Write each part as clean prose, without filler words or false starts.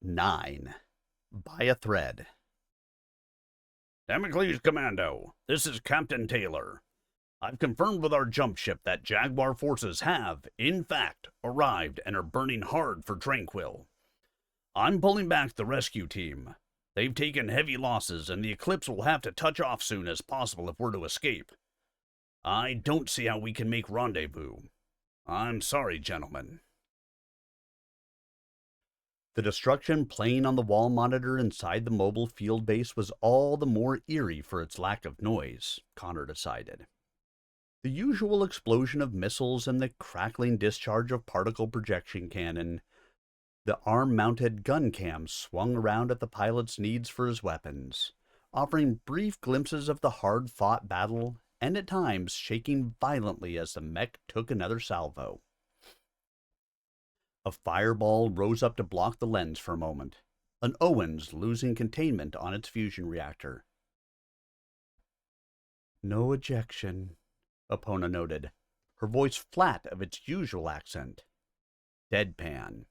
9. By a thread. Damocles Commando, this is Captain Taylor. I've confirmed with our jump ship that Jaguar forces have, in fact, arrived and are burning hard for Tranquil. I'm pulling back the rescue team. They've taken heavy losses, and the Eclipse will have to touch off soon as possible if we're to escape. I don't see how we can make rendezvous. I'm sorry, gentlemen. The destruction playing on the wall monitor inside the mobile field base was all the more eerie for its lack of noise, Connor decided. The usual explosion of missiles and the crackling discharge of particle projection cannon, the arm-mounted gun cam swung around at the pilot's needs for his weapons, offering brief glimpses of the hard-fought battle and at times shaking violently as the mech took another salvo. A fireball rose up to block the lens for a moment, an Owens losing containment on its fusion reactor. No ejection, Epona noted, her voice flat of its usual accent. Deadpan.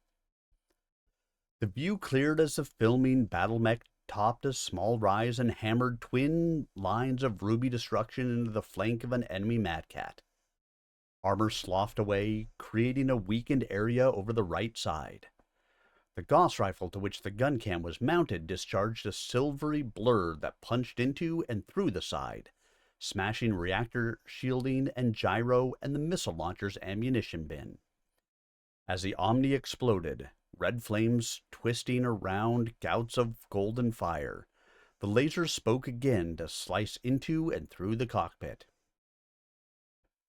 The view cleared as the filming battle mech topped a small rise and hammered twin lines of ruby destruction into the flank of an enemy Madcat. Armor sloughed away, creating a weakened area over the right side. The Gauss rifle to which the gun cam was mounted discharged a silvery blur that punched into and through the side, smashing reactor shielding and gyro and the missile launcher's ammunition bin. As the Omni exploded, red flames twisting around gouts of golden fire, the laser spoke again to slice into and through the cockpit.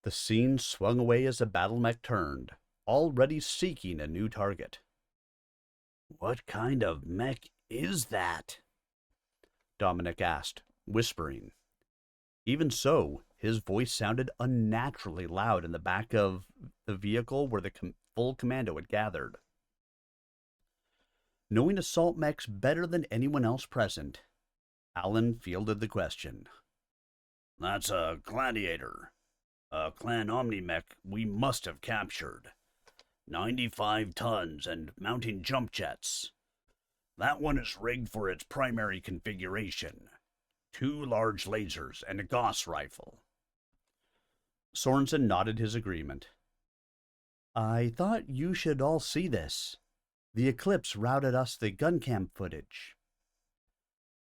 The scene swung away as the battle mech turned, already seeking a new target. "What kind of mech is that?" Dominic asked, whispering. Even so, his voice sounded unnaturally loud in the back of the vehicle where the full commando had gathered. Knowing assault mechs better than anyone else present, Alan fielded the question. "That's a Gladiator. A Clan Omni-Mech we must have captured. 95 tons and mounting jump jets. That one is rigged for its primary configuration. 2 large lasers and a Gauss rifle." Sorensen nodded his agreement. "I thought you should all see this. The Eclipse routed us the gun cam footage."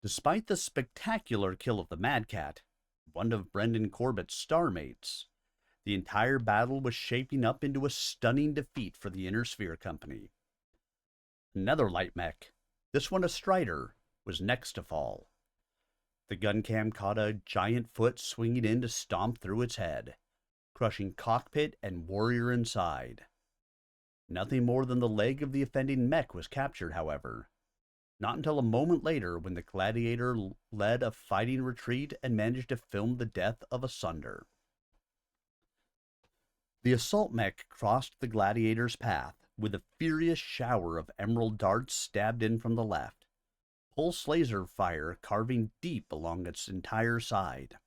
Despite the spectacular kill of the Madcat, one of Brendan Corbett's star mates, the entire battle was shaping up into a stunning defeat for the Inner Sphere Company. Another light mech, this one a Strider, was next to fall. The gun cam caught a giant foot swinging in to stomp through its head, crushing cockpit and warrior inside. Nothing more than the leg of the offending mech was captured, however. Not until a moment later when the Gladiator led a fighting retreat and managed to film the death of a Sunder. The assault mech crossed the Gladiator's path with a furious shower of emerald darts stabbed in from the left, pulse laser fire carving deep along its entire side.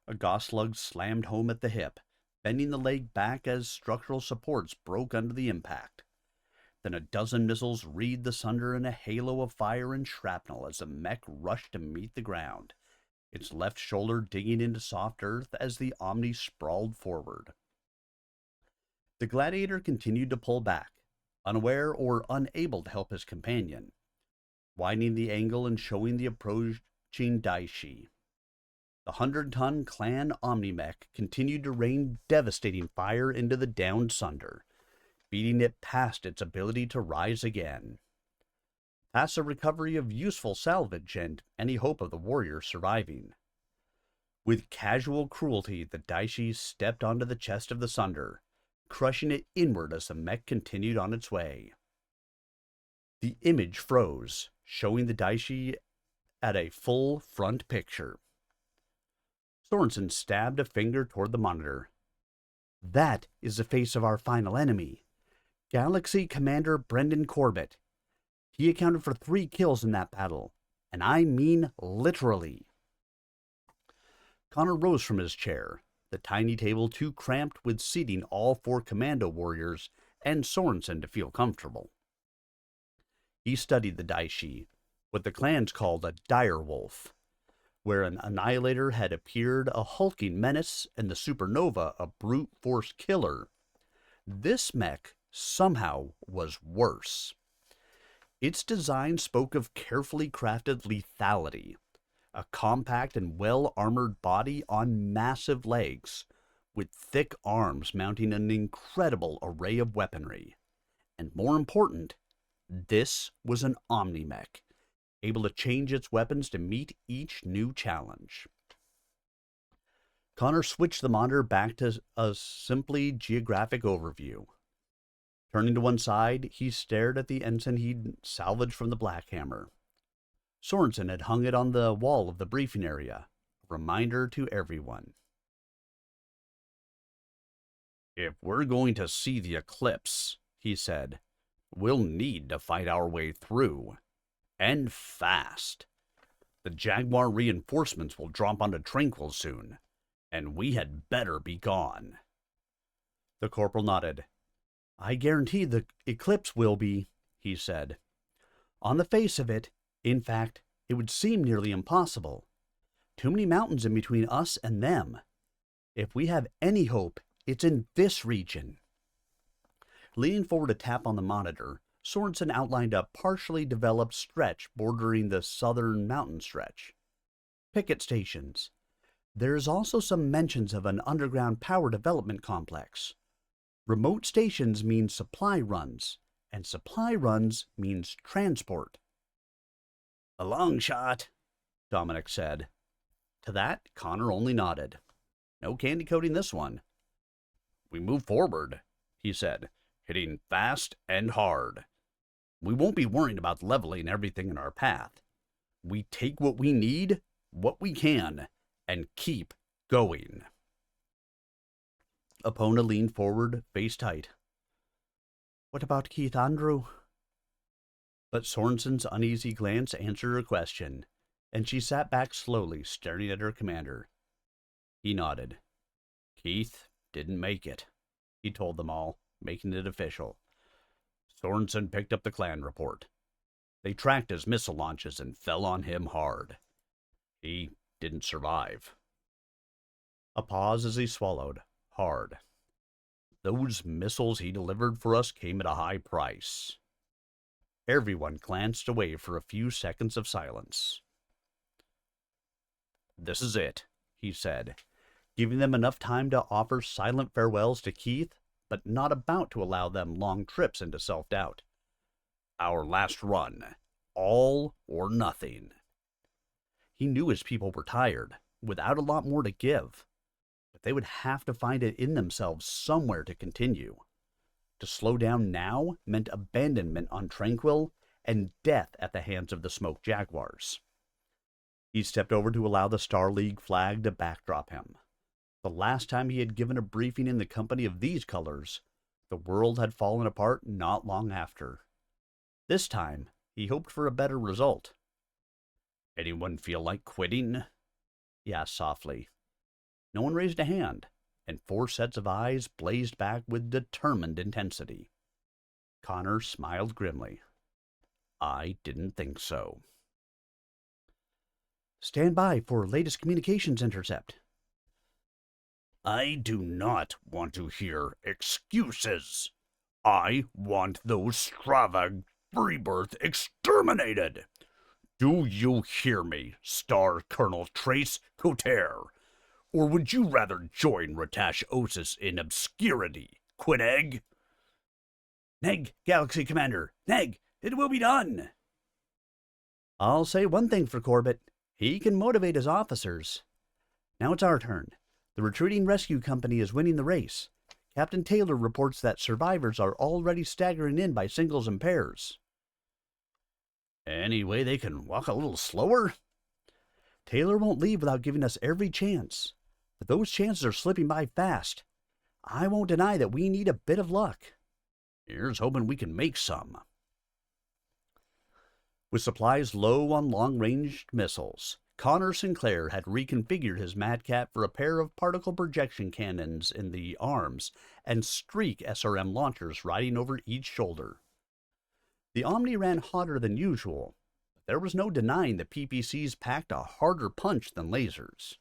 A Gauss slug slammed home at the hip, bending the leg back as structural supports broke under the impact. Then a dozen missiles wreathed the Sunder in a halo of fire and shrapnel as the mech rushed to meet the ground, its left shoulder digging into soft earth as the Omni sprawled forward. The Gladiator continued to pull back, unaware or unable to help his companion, widening the angle and showing the approaching Daishi. The 100-ton Clan Omni-Mech continued to rain devastating fire into the downed Sunder, beating it past its ability to rise again. Past the recovery of useful salvage and any hope of the warrior surviving. With casual cruelty, the Daishi stepped onto the chest of the Sunder, crushing it inward as the mech continued on its way. The image froze, showing the Daishi at a full front picture. Sorensen stabbed a finger toward the monitor. "That is the face of our final enemy, Galaxy Commander Brendan Corbett. He accounted for 3 kills in that battle, and I mean literally." Connor rose from his chair, the tiny table too cramped with seating all 4 commando warriors and Sorensen to feel comfortable. He studied the Daishi, what the clans called a dire wolf, where an annihilator had appeared a hulking menace and the supernova a brute force killer. This mech somehow was worse. Its design spoke of carefully crafted lethality, a compact and well-armored body on massive legs, with thick arms mounting an incredible array of weaponry. And more important, this was an Omni-Mech, able to change its weapons to meet each new challenge. Connor switched the monitor back to a simply geographic overview. Turning to one side, he stared at the ensign he'd salvaged from the Black Hammer. Sorensen had hung it on the wall of the briefing area, a reminder to everyone. "If we're going to see the eclipse," he said, "we'll need to fight our way through. And fast. The Jaguar reinforcements will drop onto Tranquil soon, and we had better be gone." The corporal nodded. "I guarantee the eclipse will be," he said. "On the face of it, in fact, it would seem nearly impossible. Too many mountains in between us and them. If we have any hope, it's in this region." Leaning forward to tap on the monitor, Sorensen outlined a partially developed stretch bordering the southern mountain stretch. Picket stations. There is also some mentions of an underground power development complex. Remote stations mean supply runs, and supply runs means transport. "A long shot," Dominic said. To that, Connor only nodded. No candy coating this one. "We move forward," he said, "hitting fast and hard. We won't be worrying about leveling everything in our path. We take what we need, what we can, and keep going." Epona leaned forward, face tight. "What about Keith Andrew?" But Sorensen's uneasy glance answered her question, and she sat back slowly, staring at her commander. He nodded. "Keith didn't make it," he told them all, making it official. Sorensen picked up the clan report. They tracked his missile launches and fell on him hard. He didn't survive. A pause as he swallowed, hard. Those missiles he delivered for us came at a high price. Everyone glanced away for a few seconds of silence. "This is it," he said, giving them enough time to offer silent farewells to Keith, but not about to allow them long trips into self-doubt. "Our last run. All or nothing." He knew his people were tired, without a lot more to give, but they would have to find it in themselves somewhere to continue. To slow down now meant abandonment on Tranquil and death at the hands of the Smoke Jaguars. He stepped over to allow the Star League flag to backdrop him. The last time he had given a briefing in the company of these colors, the world had fallen apart not long after. This time, he hoped for a better result. "Anyone feel like quitting?" he asked softly. No one raised a hand, and 4 sets of eyes blazed back with determined intensity. Connor smiled grimly. "I didn't think so." "Stand by for latest communications intercept." "I do not want to hear excuses. I want those Stravag Freebirth exterminated. Do you hear me, Star Colonel Trace Coterre? Or would you rather join Ratash Osis in obscurity, Quineg?" "Neg, Galaxy Commander, Neg, it will be done." "I'll say one thing for Corbett. He can motivate his officers. Now it's our turn. The retreating rescue company is winning the race. Captain Taylor reports that survivors are already staggering in by singles and pairs." "Any way they can walk a little slower?" "Taylor won't leave without giving us every chance. But those chances are slipping by fast. I won't deny that we need a bit of luck." "Here's hoping we can make some." With supplies low on long-range missiles, Connor Sinclair had reconfigured his Madcat for a pair of particle projection cannons in the arms and streak SRM launchers riding over each shoulder. The Omni ran hotter than usual. There was no denying the PPCs packed a harder punch than lasers.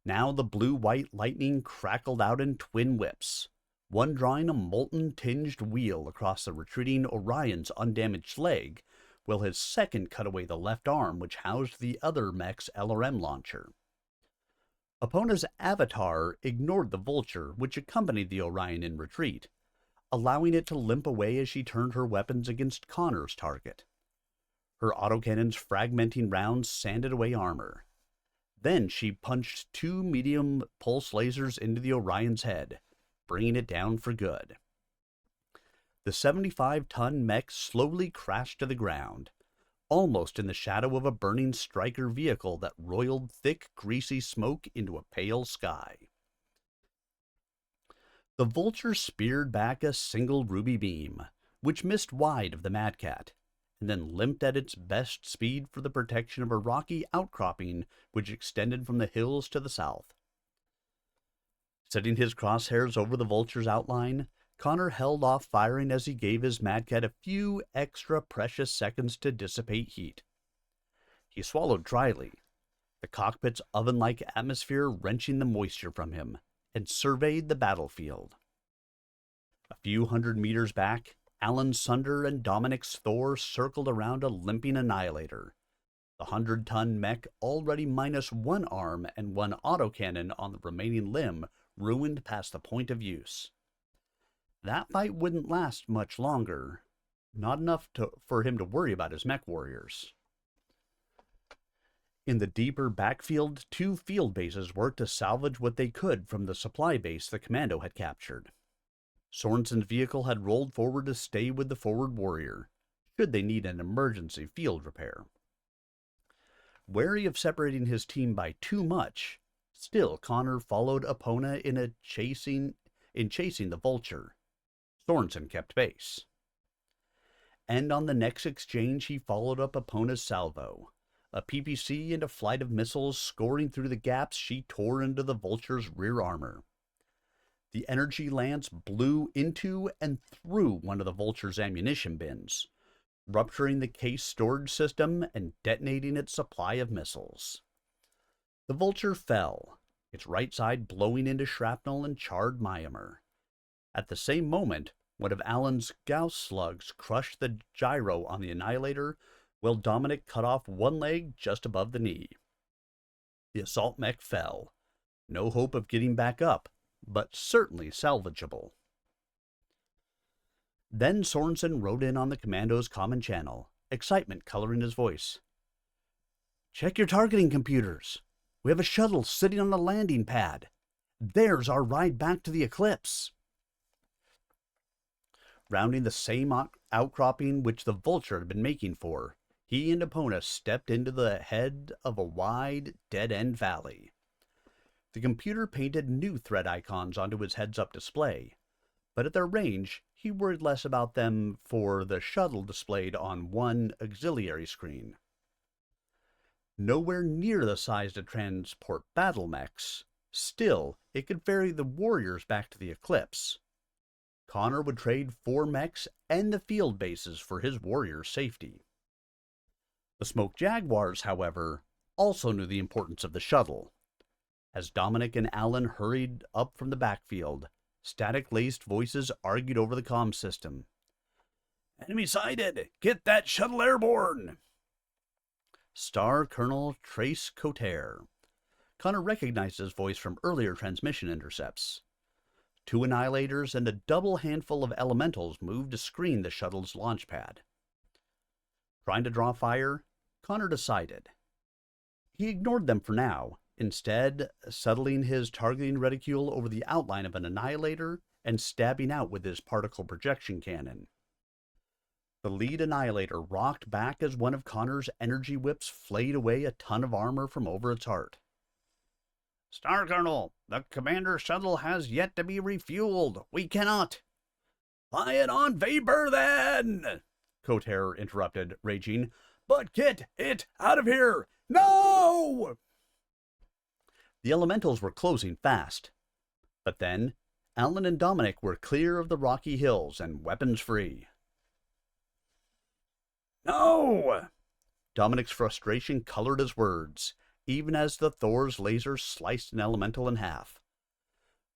Now the blue-white lightning crackled out in twin whips, one drawing a molten-tinged wheel across the retreating Orion's undamaged leg, while his second cut away the left arm which housed the other mech's LRM launcher. Epona's avatar ignored the vulture which accompanied the Orion in retreat, allowing it to limp away as she turned her weapons against Connor's target. Her autocannons fragmenting rounds sanded away armor. Then she punched 2 medium pulse lasers into the Orion's head, bringing it down for good. The 75-ton mech slowly crashed to the ground, almost in the shadow of a burning Striker vehicle that roiled thick, greasy smoke into a pale sky. The vulture speared back a single ruby beam, which missed wide of the Mad Cat, and then limped at its best speed for the protection of a rocky outcropping which extended from the hills to the south. Setting his crosshairs over the vulture's outline, Connor held off firing as he gave his Mad Cat a few extra precious seconds to dissipate heat. He swallowed dryly, the cockpit's oven-like atmosphere wrenching the moisture from him, and surveyed the battlefield. A few hundred meters back, Alan Sunder and Dominic's Thor circled around a limping Annihilator, the 100-ton mech already minus 1 arm and 1 autocannon on the remaining limb ruined past the point of use. That fight wouldn't last much longer, not enough for him to worry about his mech warriors. In the deeper backfield, 2 field bases worked to salvage what they could from the supply base the Commando had captured. Sorensen's vehicle had rolled forward to stay with the forward warrior, should they need an emergency field repair. Wary of separating his team by too much, still Connor followed Epona in chasing the vulture. Sorensen kept pace. And on the next exchange he followed up Epona's salvo, a PPC and a flight of missiles scoring through the gaps she tore into the vulture's rear armor. The energy lance blew into and through one of the vulture's ammunition bins, rupturing the case storage system and detonating its supply of missiles. The vulture fell, its right side blowing into shrapnel and charred Myanmar. At the same moment, one of Alan's Gauss slugs crushed the gyro on the Annihilator, while Dominic cut off one leg just above the knee. The assault mech fell. No hope of getting back up, but certainly salvageable. Then Sorensen rode in on the Commando's common channel, excitement coloring his voice. "Check your targeting computers. We have a shuttle sitting on the landing pad. There's our ride back to the Eclipse." Rounding the same outcropping which the vulture had been making for, he and Epona stepped into the head of a wide, dead-end valley. The computer painted new threat icons onto his heads-up display, but at their range, he worried less about them for the shuttle displayed on one auxiliary screen. Nowhere near the size to transport battle mechs, still, it could ferry the warriors back to the Eclipse. Connor would trade 4 mechs and the field bases for his warriors' safety. The Smoke Jaguars, however, also knew the importance of the shuttle. As Dominic and Alan hurried up from the backfield, static-laced voices argued over the comm system. "Enemy sighted! Get that shuttle airborne!" Star Colonel Trace Coterre. Connor recognized his voice from earlier transmission intercepts. 2 Annihilators and a double handful of elementals moved to screen the shuttle's launch pad. Trying to draw fire, Connor decided. He ignored them for now, instead settling his targeting reticule over the outline of an Annihilator and stabbing out with his particle projection cannon. The lead Annihilator rocked back as one of Connor's energy whips flayed away a ton of armor from over its heart. "Star Colonel, the Commander shuttle has yet to be refueled. We cannot." "Fly it on vapor, then!" Coterre interrupted, raging. "But get it out of here! No!" The elementals were closing fast. But then, Alan and Dominic were clear of the rocky hills and weapons free. No! Dominic's frustration colored his words, even as the Thor's laser sliced an elemental in half.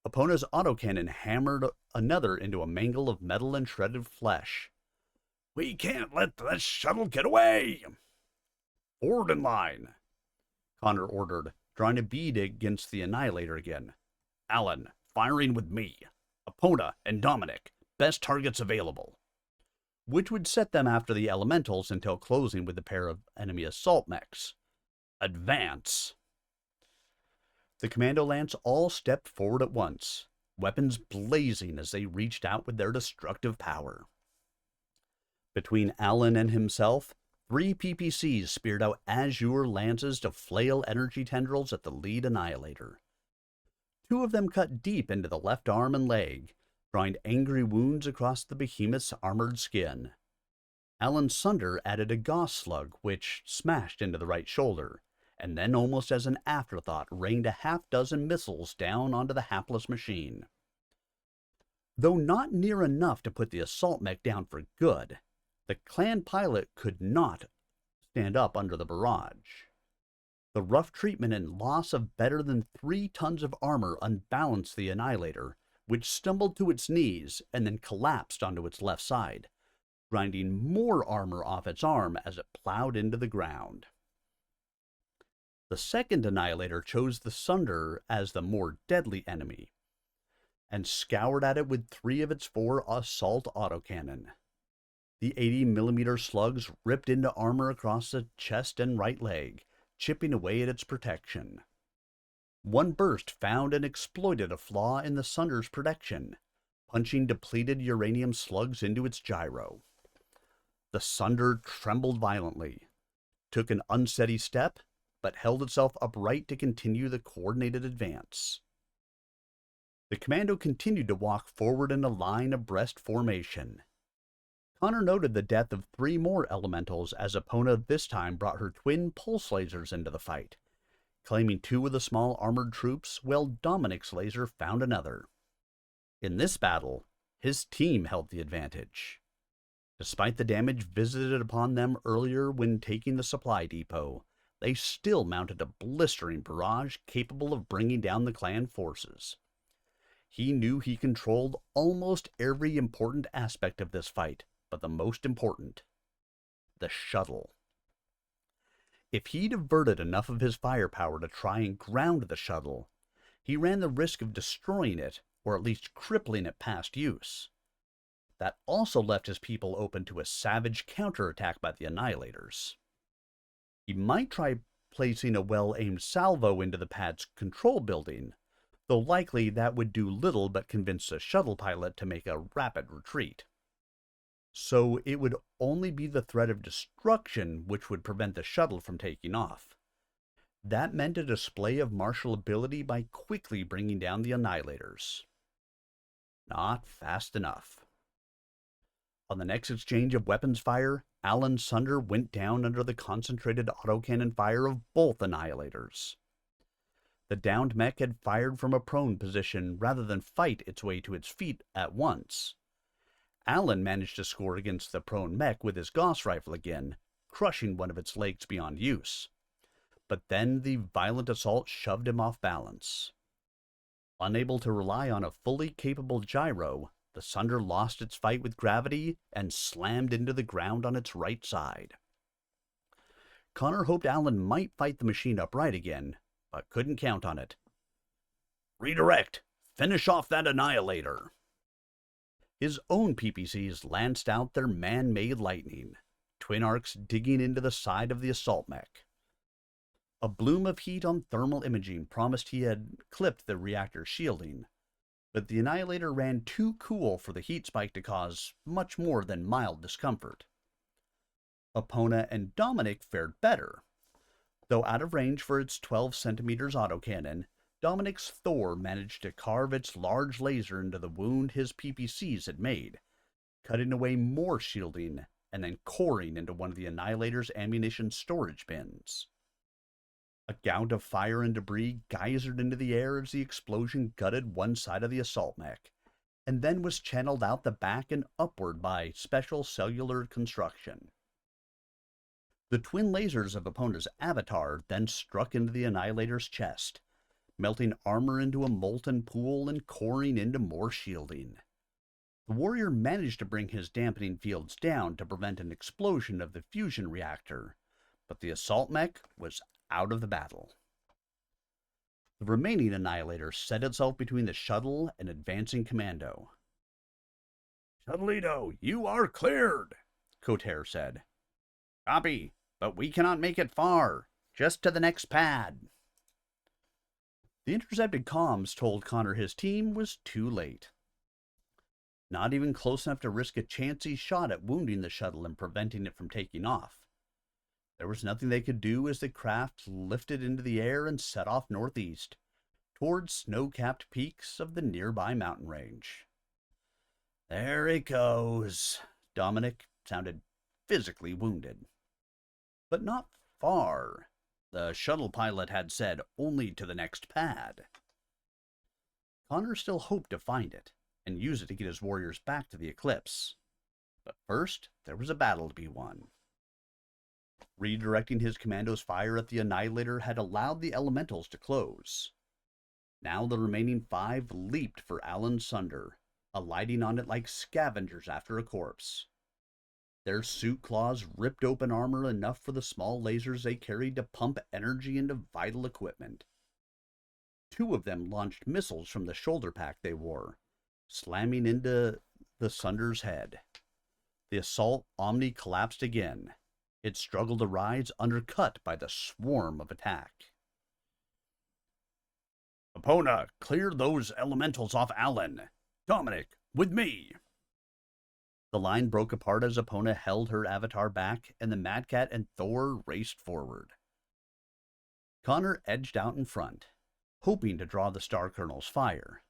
Epona's autocannon hammered another into a mangle of metal and shredded flesh. We can't let this shuttle get away! Forward in line, Connor ordered, drawing a bead against the Annihilator again. Alan, firing with me. Epona and Dominic, best targets available. Which would set them after the elementals until closing with a pair of enemy assault mechs. Advance! The Commando Lance all stepped forward at once, weapons blazing as they reached out with their destructive power. Between Alan and himself, 3 PPCs speared out azure lances to flail energy tendrils at the lead Annihilator. 2 of them cut deep into the left arm and leg, drawing angry wounds across the behemoth's armored skin. Alan Sunder added a Gauss slug, which smashed into the right shoulder, and then almost as an afterthought rained a half-dozen missiles down onto the hapless machine. Though not near enough to put the assault mech down for good, the clan pilot could not stand up under the barrage. The rough treatment and loss of better than 3 tons of armor unbalanced the Annihilator, which stumbled to its knees and then collapsed onto its left side, grinding more armor off its arm as it plowed into the ground. The second Annihilator chose the Sunder as the more deadly enemy, and scoured at it with 3 of its 4 assault autocannon. The 80mm slugs ripped into armor across the chest and right leg, chipping away at its protection. One burst found and exploited a flaw in the Sunder's protection, punching depleted uranium slugs into its gyro. The Sunder trembled violently, took an unsteady step, but held itself upright to continue the coordinated advance. The Commando continued to walk forward in a line abreast formation. Connor noted the death of 3 more elementals as Epona this time brought her twin pulse lasers into the fight, claiming 2 of the small armored troops while Dominic's laser found another. In this battle, his team held the advantage. Despite the damage visited upon them earlier when taking the supply depot, they still mounted a blistering barrage capable of bringing down the clan forces. He knew he controlled almost every important aspect of this fight, but the most important, the shuttle. If he diverted enough of his firepower to try and ground the shuttle, he ran the risk of destroying it, or at least crippling it past use. That also left his people open to a savage counterattack by the Annihilators. He might try placing a well-aimed salvo into the pad's control building, though likely that would do little but convince the shuttle pilot to make a rapid retreat. So it would only be the threat of destruction which would prevent the shuttle from taking off. That meant a display of martial ability by quickly bringing down the Annihilators. Not fast enough. On the next exchange of weapons fire, Alan Sunder went down under the concentrated autocannon fire of both Annihilators. The downed mech had fired from a prone position rather than fight its way to its feet at once. Alan managed to score against the prone mech with his Gauss rifle again, crushing one of its legs beyond use. But then the violent assault shoved him off balance. Unable to rely on a fully capable gyro, the Sunder lost its fight with gravity and slammed into the ground on its right side. Connor hoped Alan might fight the machine upright again, but couldn't count on it. Redirect! Finish off that Annihilator! His own PPCs lanced out their man-made lightning, twin arcs digging into the side of the assault mech. A bloom of heat on thermal imaging promised he had clipped the reactor shielding, but the Annihilator ran too cool for the heat spike to cause much more than mild discomfort. Epona and Dominic fared better. Though out of range for its 12 centimeters autocannon, Dominic's Thor managed to carve its large laser into the wound his PPCs had made, cutting away more shielding and then coring into one of the Annihilator's ammunition storage bins. A gout of fire and debris geysered into the air as the explosion gutted one side of the assault mech, and then was channeled out the back and upward by special cellular construction. The twin lasers of Epona's avatar then struck into the Annihilator's chest, melting armor into a molten pool and coring into more shielding. The warrior managed to bring his dampening fields down to prevent an explosion of the fusion reactor, but the assault mech was out of the battle. The remaining Annihilator set itself between the shuttle and advancing commando. "Shuttlito, you are cleared," Cotere said. "Copy, but we cannot make it far. Just to the next pad." The intercepted comms told Connor his team was too late. Not even close enough to risk a chancy shot at wounding the shuttle and preventing it from taking off. There was nothing they could do as the craft lifted into the air and set off northeast, towards snow-capped peaks of the nearby mountain range. "There it goes." Dominic sounded physically wounded. But not far. The shuttle pilot had said only to the next pad. Connor still hoped to find it and use it to get his warriors back to the Eclipse. But first, there was a battle to be won. Redirecting his commando's fire at the Annihilator had allowed the elementals to close. Now the remaining 5 leaped for Alan Sunder, alighting on it like scavengers after a corpse. Their suit claws ripped open armor enough for the small lasers they carried to pump energy into vital equipment. 2 of them launched missiles from the shoulder pack they wore, slamming into the Sunder's head. The assault Omni collapsed again. It struggled to rise, undercut by the swarm of attack. "Epona, clear those elementals off Alan. Dominic, with me." The line broke apart as Epona held her avatar back, and the Mad Cat and Thor raced forward. Connor edged out in front, hoping to draw the Star Colonel's fire.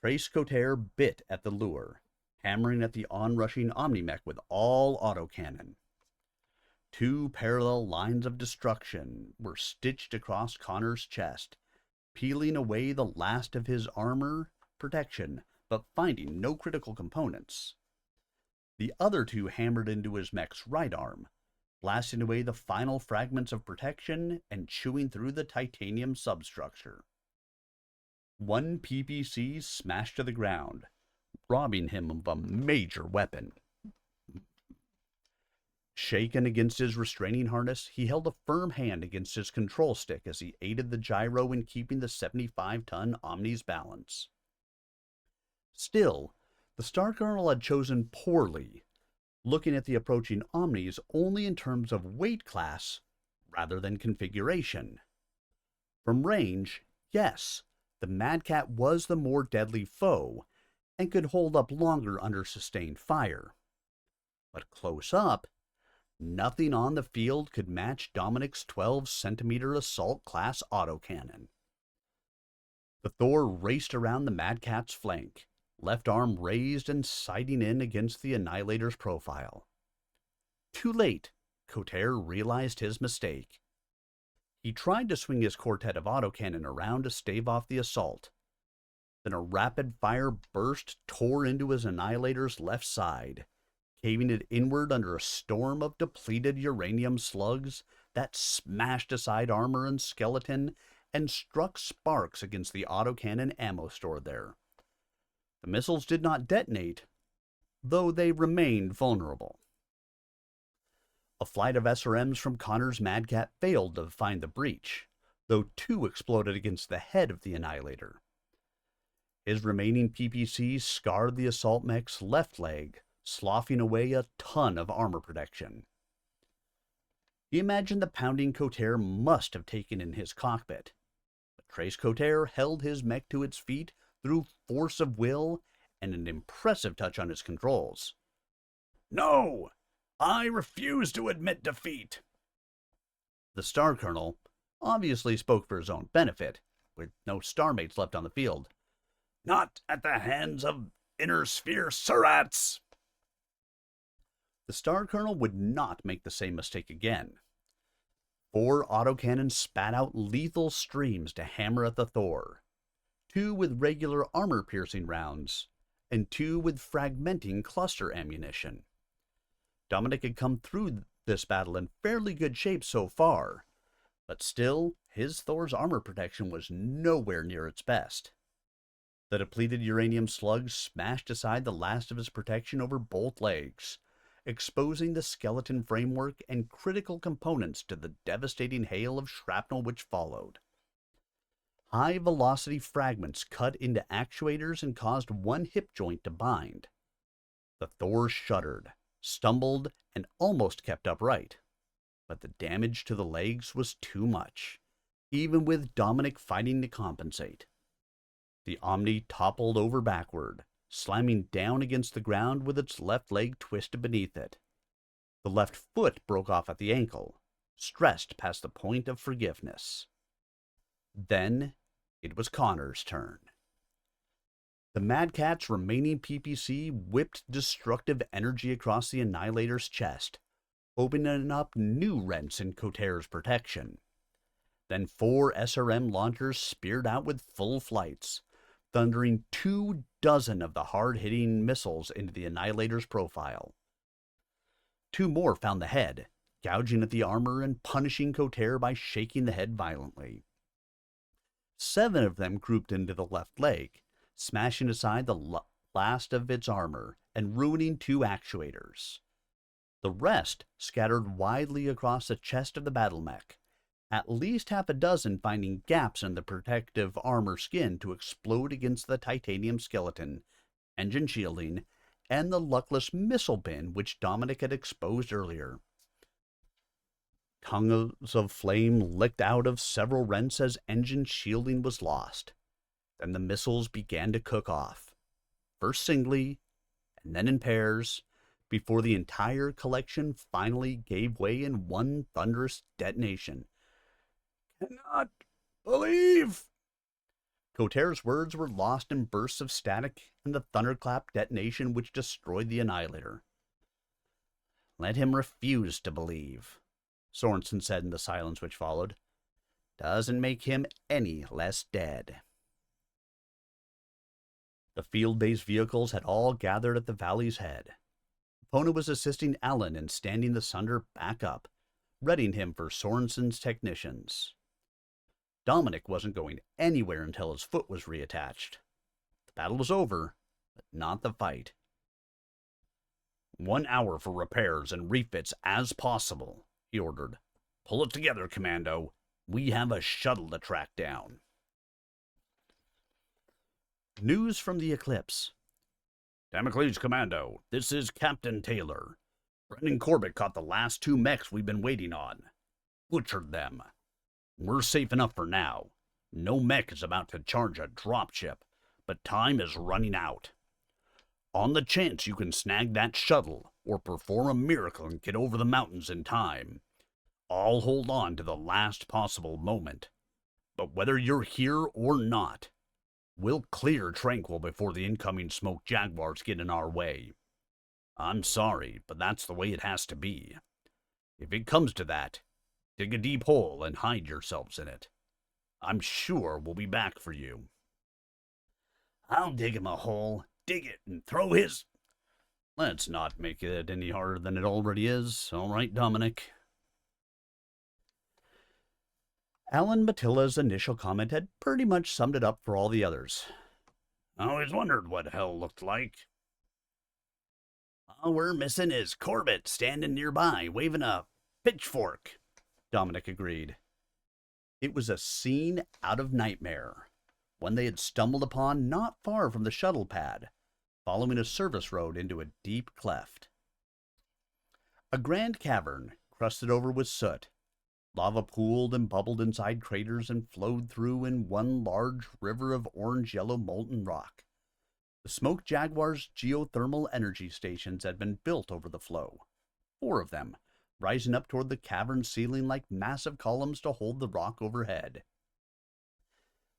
Trace Cotere bit at the lure, hammering at the onrushing Omnimech with all autocannon. 2 parallel lines of destruction were stitched across Connor's chest, peeling away the last of his armor protection, but finding no critical components. The other 2 hammered into his mech's right arm, blasting away the final fragments of protection and chewing through the titanium substructure. 1 PPC smashed to the ground, robbing him of a major weapon. Shaken against his restraining harness, he held a firm hand against his control stick as he aided the gyro in keeping the 75-ton Omni's balance. Still, the Star Colonel had chosen poorly, looking at the approaching Omnis only in terms of weight class rather than configuration. From range, yes, the Mad Cat was the more deadly foe and could hold up longer under sustained fire. But close up, nothing on the field could match Dominic's 12-centimeter assault class autocannon. The Thor raced around the Mad Cat's flank, left arm raised and sighting in against the Annihilator's profile. Too late, Cotere realized his mistake. He tried to swing his quartet of autocannon around to stave off the assault. Then a rapid-fire burst tore into his Annihilator's left side, caving it inward under a storm of depleted uranium slugs that smashed aside armor and skeleton and struck sparks against the autocannon ammo stored there. The missiles did not detonate, though they remained vulnerable. A flight of SRMs from Connor's Mad Cat failed to find the breach, though 2 exploded against the head of the Annihilator. His remaining PPCs scarred the assault mech's left leg, sloughing away a ton of armor protection. He imagined the pounding Cotere must have taken in his cockpit, but Trace Cotere held his mech to its feet through force of will and an impressive touch on his controls. "No! I refuse to admit defeat." The Star Colonel obviously spoke for his own benefit, with no starmates left on the field. "Not at the hands of Inner Sphere Surats." The Star Colonel would not make the same mistake again. 4 autocannons spat out lethal streams to hammer at the Thor, 2 with regular armor-piercing rounds, and 2 with fragmenting cluster ammunition. Dominic had come through this battle in fairly good shape so far, but still, his Thor's armor protection was nowhere near its best. The depleted uranium slugs smashed aside the last of his protection over both legs, exposing the skeleton framework and critical components to the devastating hail of shrapnel which followed. High-velocity fragments cut into actuators and caused one hip joint to bind. The Thor shuddered, stumbled, and almost kept upright. But the damage to the legs was too much, even with Dominic fighting to compensate. The Omni toppled over backward, slamming down against the ground with its left leg twisted beneath it. The left foot broke off at the ankle, stressed past the point of forgiveness. Then it was Connor's turn. The Mad Cat's remaining PPC whipped destructive energy across the Annihilator's chest, opening up new rents in Coterre's protection. Then 4 SRM launchers speared out with full flights, thundering 24 of the hard-hitting missiles into the Annihilator's profile. 2 more found the head, gouging at the armor and punishing Coterre by shaking the head violently. 7 of them grouped into the left leg, smashing aside the last of its armor and ruining 2 actuators. The rest scattered widely across the chest of the Battletech, at least half a dozen finding gaps in the protective armor skin to explode against the titanium skeleton, engine shielding, and the luckless missile bin which Dominic had exposed earlier. Tongues of flame licked out of several rents as engine shielding was lost. Then the missiles began to cook off, first singly, and then in pairs, before the entire collection finally gave way in one thunderous detonation. "Cannot believe!" Coterre's words were lost in bursts of static and the thunderclap detonation which destroyed the Annihilator. "Let him refuse to believe," Sorensen said in the silence which followed. "Doesn't make him any less dead." The field-based vehicles had all gathered at the valley's head. Pona was assisting Alan in standing the Sunder back up, readying him for Sorensen's technicians. Dominic wasn't going anywhere until his foot was reattached. The battle was over, but not the fight. 1 hour for repairs and refits as possible, he ordered. "Pull it together, Commando. We have a shuttle to track down." News from the Eclipse. "Damocles Commando, this is Captain Taylor. Brendan Corbett caught the last 2 mechs we've been waiting on. Butchered them. We're safe enough for now. No mech is about to charge a dropship, but time is running out. On the chance you can snag that shuttle or perform a miracle and get over the mountains in time, I'll hold on to the last possible moment. But whether you're here or not, we'll clear Tranquil before the incoming smoke Jaguars get in our way. I'm sorry, but that's the way it has to be. If it comes to that, dig a deep hole and hide yourselves in it. I'm sure we'll be back for you." "I'll dig him a hole, dig it, and throw his—" "Let's not make it any harder than it already is, all right, Dominic?" Alan Matilla's initial comment had pretty much summed it up for all the others. "I always wondered what hell looked like." "All we're missing is Corbett standing nearby, waving a pitchfork," Dominic agreed. It was a scene out of Nightmare, one they had stumbled upon not far from the shuttle pad, following a service road into a deep cleft. A grand cavern, crusted over with soot. Lava pooled and bubbled inside craters and flowed through in one large river of orange-yellow molten rock. The Smoke Jaguar's geothermal energy stations had been built over the flow, 4 of them, rising up toward the cavern ceiling like massive columns to hold the rock overhead.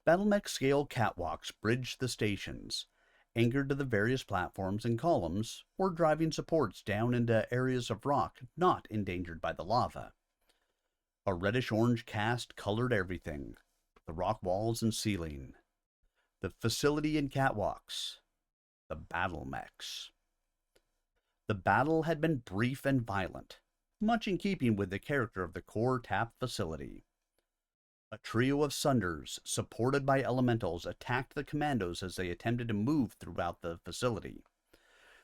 Battletech-scale catwalks bridged the stations, anchored to the various platforms and columns, or driving supports down into areas of rock not endangered by the lava. A reddish-orange cast colored everything, the rock walls and ceiling, the facility and catwalks, the battle mechs. The battle had been brief and violent, much in keeping with the character of the core TAP facility. A trio of Sunders, supported by elementals, attacked the commandos as they attempted to move throughout the facility.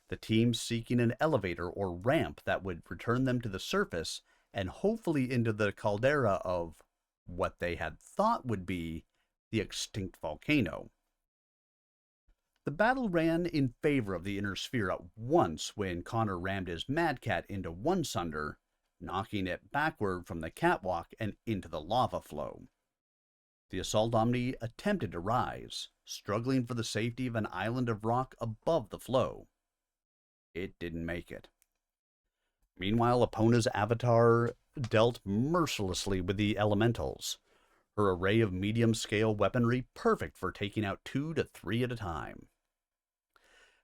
The team seeking an elevator or ramp that would return them to the surface and hopefully into the caldera of what they had thought would be the extinct volcano. The battle ran in favor of the inner sphere at once when Connor rammed his Mad Cat into one Sunder, knocking it backward from the catwalk and into the lava flow. The Assault Omni attempted to rise, struggling for the safety of an island of rock above the flow. It didn't make it. Meanwhile, Epona's avatar dealt mercilessly with the elementals, her array of medium-scale weaponry perfect for taking out 2 to 3 at a time.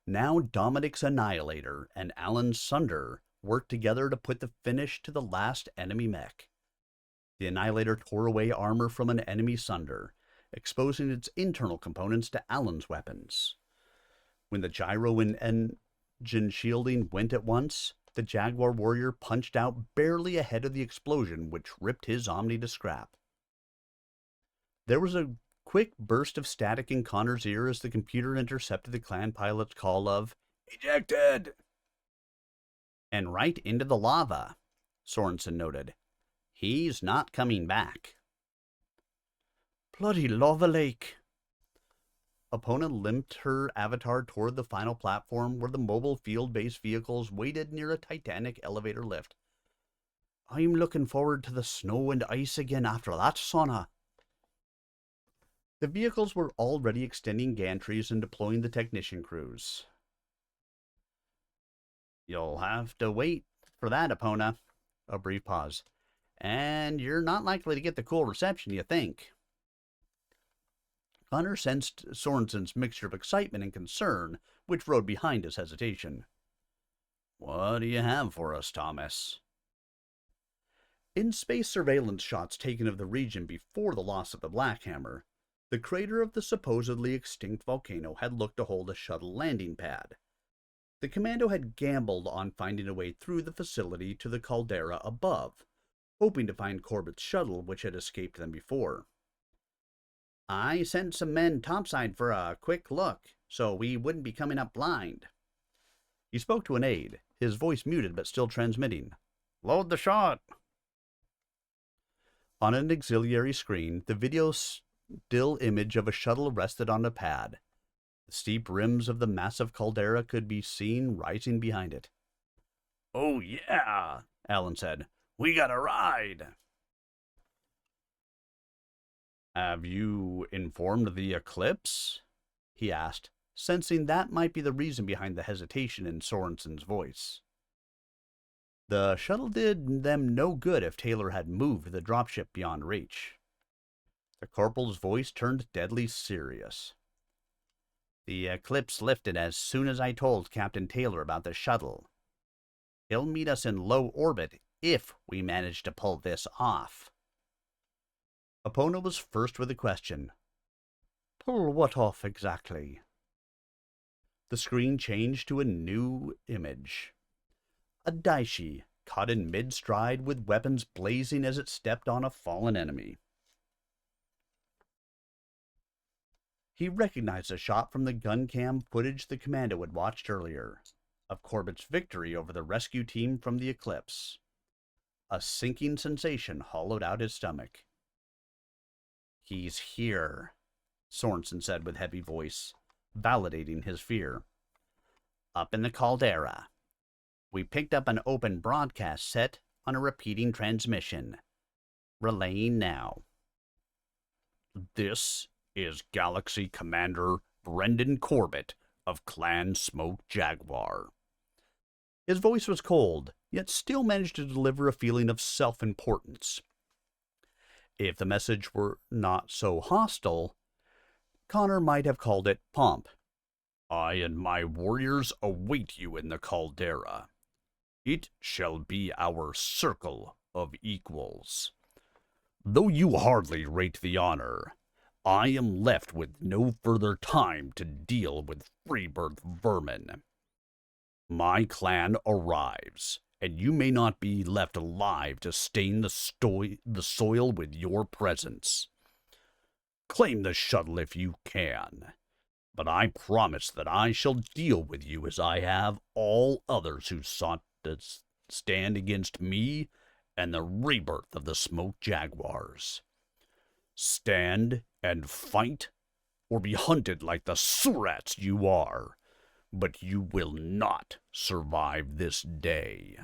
Now Dominic's Annihilator and Alan's Sunder worked together to put the finish to the last enemy mech. The Annihilator tore away armor from an enemy Sunder, exposing its internal components to Alan's weapons. When the gyro and engine shielding went at once, the Jaguar warrior punched out barely ahead of the explosion, which ripped his Omni to scrap. There was a quick burst of static in Connor's ear as the computer intercepted the clan pilot's call of, "Ejected!" "And right into the lava," Sorensen noted. "He's not coming back." "Bloody lava lake." Epona limped her avatar toward the final platform where the mobile field-based vehicles waited near a titanic elevator lift. "I'm looking forward to the snow and ice again after that sauna." The vehicles were already extending gantries and deploying the technician crews. "You'll have to wait for that, Epona." A brief pause. "And you're not likely to get the cool reception you think." Connor sensed Sorensen's mixture of excitement and concern, which rode behind his hesitation. "What do you have for us, Thomas?" In space surveillance shots taken of the region before the loss of the Black Hammer, the crater of the supposedly extinct volcano had looked to hold a shuttle landing pad. The commando had gambled on finding a way through the facility to the caldera above, hoping to find Corbett's shuttle, which had escaped them before. "I sent some men topside for a quick look, so we wouldn't be coming up blind." He spoke to an aide, his voice muted but still transmitting. "Load the shot." On an auxiliary screen, the video still image of a shuttle rested on a pad. The steep rims of the massive caldera could be seen rising behind it. "Oh yeah," Alan said. "We got a ride." "Have you informed the Eclipse?" he asked, sensing that might be the reason behind the hesitation in Sorensen's voice. The shuttle did them no good if Taylor had moved the dropship beyond reach. The corporal's voice turned deadly serious. "The Eclipse lifted as soon as I told Captain Taylor about the shuttle. He'll meet us in low orbit if we manage to pull this off." Epona was first with a question. "Pull what off exactly?" The screen changed to a new image. A Daishi, caught in mid-stride with weapons blazing as it stepped on a fallen enemy. He recognized a shot from the gun cam footage the commando had watched earlier, of Corbett's victory over the rescue team from the Eclipse. A sinking sensation hollowed out his stomach. "He's here," Sorensen said with heavy voice, validating his fear. "Up in the caldera. We picked up an open broadcast set on a repeating transmission. Relaying now." "This is Galaxy Commander Brendan Corbett of Clan Smoke Jaguar." His voice was cold, yet still managed to deliver a feeling of self-importance. If the message were not so hostile, Connor might have called it pomp. "I and my warriors await you in the caldera. It shall be our circle of equals. Though you hardly rate the honor, I am left with no further time to deal with freebirth vermin. My clan arrives, and you may not be left alive to stain the soil with your presence. Claim the shuttle if you can, but I promise that I shall deal with you as I have all others who sought to stand against me and the rebirth of the Smoke Jaguars. Stand and fight, or be hunted like the surats you are, but you will not survive this day.